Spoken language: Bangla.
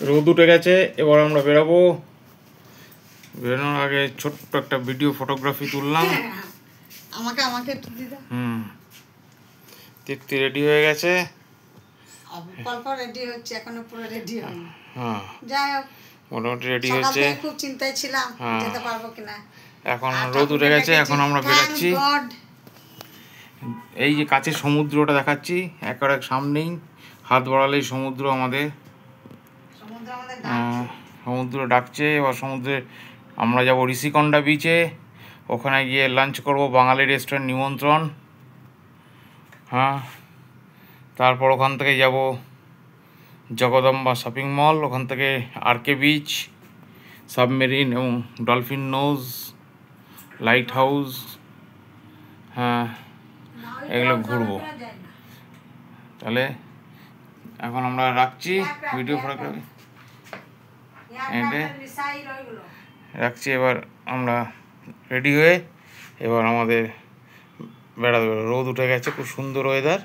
রোদ উঠে গেছে, এবার আমরা বেরোবো। বেরোনোর আগে ছোট্ট একটা ভিডিও ফটোগ্রাফি তুললাম। আমাকে তৃপ্তি রেডি হয়ে গেছে, অল্প রেডি হচ্ছে, এখনো পুরো রেডি হয়নি। হ্যাঁ যাই হোক, মোটামুটি রেডি সকাল হচ্ছে। থেকে খুব চিন্তায় ছিলাম যেতে পারবো কিনা। এখন রোদ উঠে গেছে, এখন আমরা বেরাচ্ছি। এই যে কাছে সমুদ্রটা দেখাচ্ছি, একেবারে সামনেই, হাত বাড়ালেই সমুদ্র আমাদের। সমুদ্র ডাকছে। এবার সমুদ্রে আমরা যাব ঋষিকন্ডা বিচে, ওখানে গিয়ে লাঞ্চ করব, বাঙালি রেস্টুরেন্ট নিমন্ত্রণ। হ্যাঁ, তারপর ওখান থেকে যাব জগদম্বা শপিং মল, ওখান থেকে আরকে বিচ, সাবমেরিন এবং ডলফিন নোজ, লাইট হাউস। হ্যাঁ, এগুলো ঘুরবো। তাহলে এখন আমরা রাখছি ভিডিও ফটোগ্রাফি, রাখছি। এবার আমরা রেডি হয়ে এবার আমাদের বেড়াতে বেরো। রোদ উঠে গেছে, খুব সুন্দর ওয়েদার।